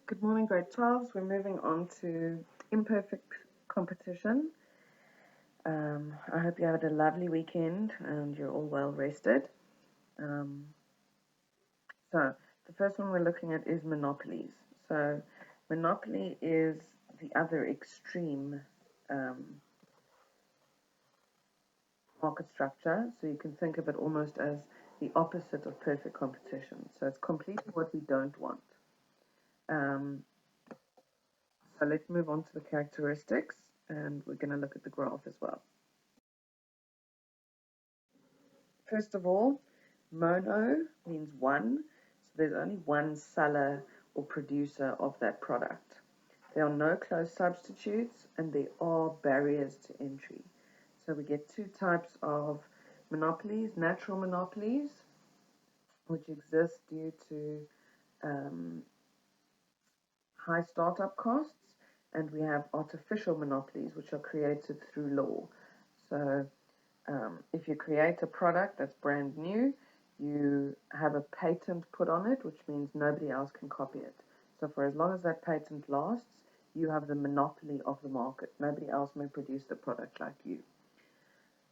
Good morning, grade 12s. We're moving on to imperfect competition. I hope you had a lovely weekend and you're all well rested. Um, so, the first one we're looking at is monopolies. So, monopoly is the other extreme um, market structure. So, you can think of it almost as the opposite of perfect competition. So, it's completely what we don't want. Um, so, let's move on to the characteristics and we're going to look at the graph as well. First of all, mono means one, so there's only one seller or producer of that product. There are no close substitutes and there are barriers to entry. So we get two types of monopolies: natural monopolies, which exist due to um, high startup costs, and we have artificial monopolies, which are created through law. So if you create a product that's brand new, you have a patent put on it, which means nobody else can copy it. So for as long as that patent lasts, you have the monopoly of the market. Nobody else may produce the product like you.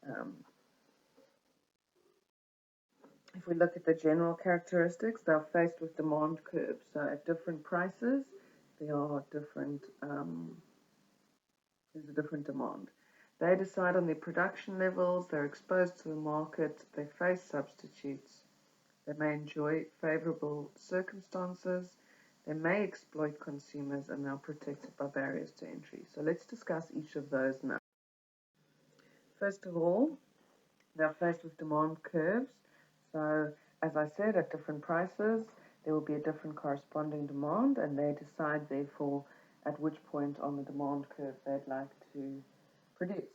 Um, if we look at the general characteristics, they're faced with demand curves. So at different prices, there are different there's a different demand. They decide on their production levels, they're exposed to the market, they face substitutes, they may enjoy favorable circumstances, they may exploit consumers, and they're protected by barriers to entry. So let's discuss each of those now. First of all, they're faced with demand curves. So, as I said, at different prices, there will be a different corresponding demand, and they decide, therefore, at which point on the demand curve they'd like to produce,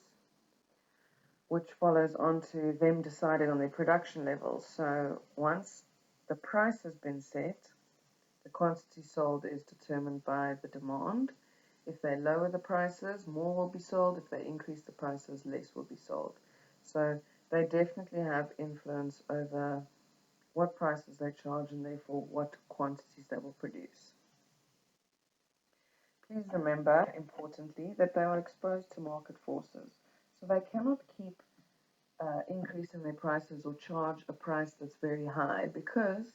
which follows on to them deciding on their production levels. So, once the price has been set, the quantity sold is determined by the demand. If they lower the prices, more will be sold. If they increase the prices, less will be sold. So they definitely have influence over what prices they charge and therefore what quantities they will produce. Please remember, importantly, that they are exposed to market forces. So they cannot keep increasing their prices or charge a price that's very high because,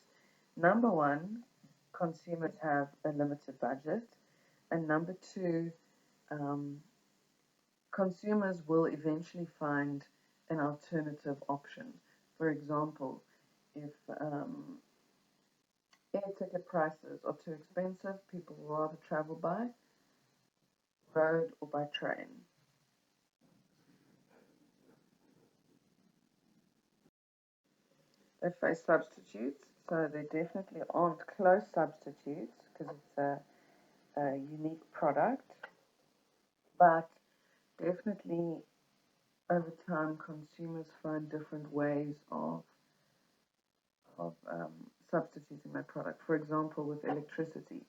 number one, consumers have a limited budget, and number two, um, consumers will eventually find an alternative option. For example, if air ticket prices are too expensive, people will rather travel by road or by train. They face substitutes, so there definitely aren't close substitutes because it's a unique product, but definitely over time consumers find different ways of substituting that product. For example, with electricity.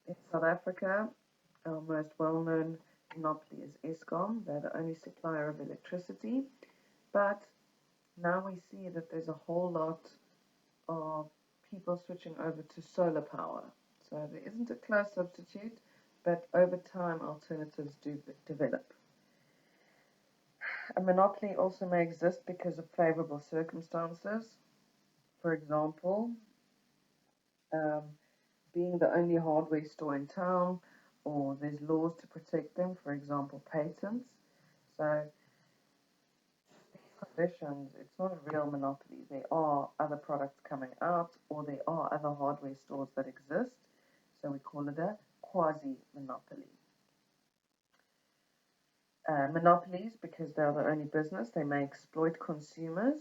In South Africa, our most well-known monopoly is Eskom. They're the only supplier of electricity, but now we see that there's a whole lot of people switching over to solar power. So there isn't a close substitute, but over time alternatives do develop. A monopoly also may exist because of favorable circumstances. For example, um, being the only hardware store in town, or there's laws to protect them, for example, patents. So conditions, it's not a real monopoly. There are other products coming out, or there are other hardware stores that exist. So we call it a quasi monopoly. Monopolies, because they're the only business, they may exploit consumers.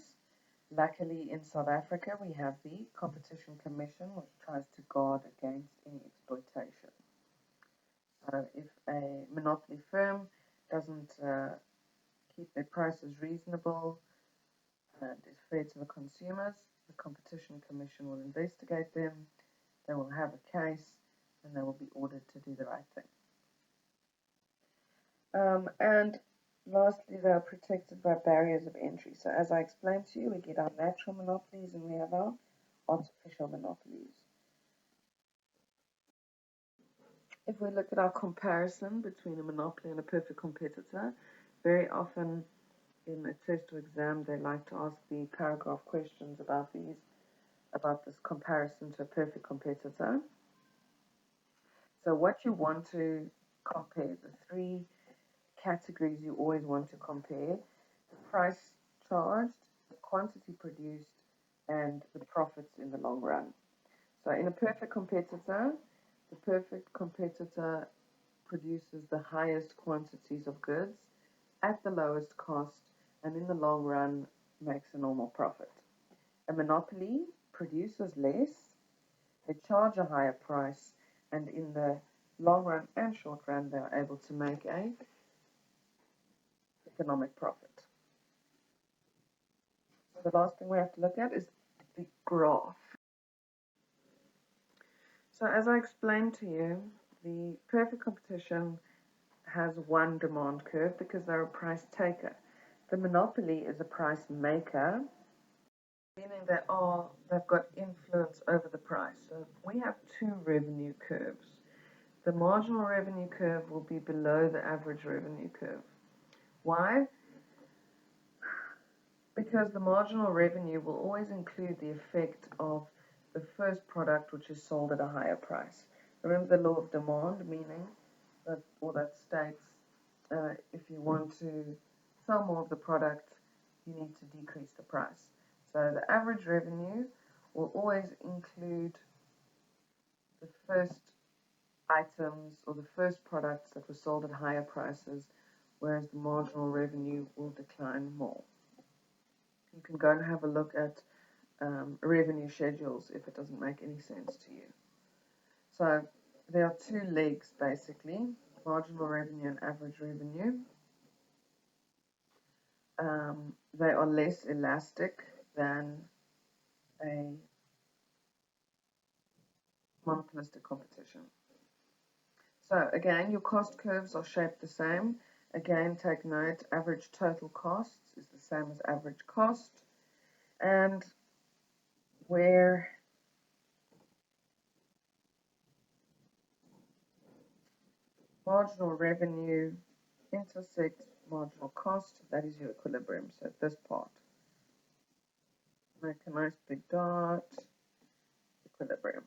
Luckily, in South Africa, we have the Competition Commission, which tries to guard against any exploitation. So if a monopoly firm doesn't keep their prices reasonable and is fair to the consumers, the Competition Commission will investigate them, they will have a case, and they will be ordered to do the right thing. And lastly, they are protected by barriers of entry. So as I explained to you, we get our natural monopolies and we have our artificial monopolies. If we look at our comparison between a monopoly and a perfect competitor, very often in a test or exam they like to ask the paragraph questions about this comparison to a perfect competitor. So what you want to compare, the three categories you always want to compare: the price charged, the quantity produced, and the profits in the long run. So in a perfect competitor, the perfect competitor produces the highest quantities of goods at the lowest cost and in the long run makes a normal profit. A monopoly produces less, they charge a higher price, and in the long run and short run they are able to make a economic profit. So the last thing we have to look at is the graph. So as I explained to you, the perfect competition has one demand curve because they're a price taker. The monopoly is a price maker, meaning they've got influence over the price. So we have two revenue curves. The marginal revenue curve will be below the average revenue curve. Why? Because the marginal revenue will always include the effect of the first product which is sold at a higher price. Remember the law of demand, meaning that states if you want to sell more of the product, you need to decrease the price. So the average revenue will always include the first items or the first products that were sold at higher prices, whereas the marginal revenue will decline more. You can go and have a look at revenue schedules if it doesn't make any sense to you. So there are two legs basically: marginal revenue and average revenue. They are less elastic than a monopolistic competition. So again, your cost curves are shaped the same. Again, take note, average total costs is the same as average cost. And where marginal revenue intersects marginal cost, that is your equilibrium. So this part, make a nice big dot, equilibrium.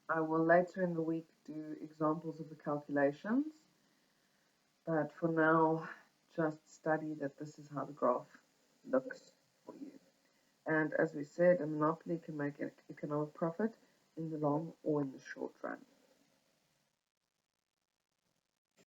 I will later in the week do examples of the calculations, but for now, just study that this is how the graph looks for you. And as we said, a monopoly can make an economic profit in the long or in the short run.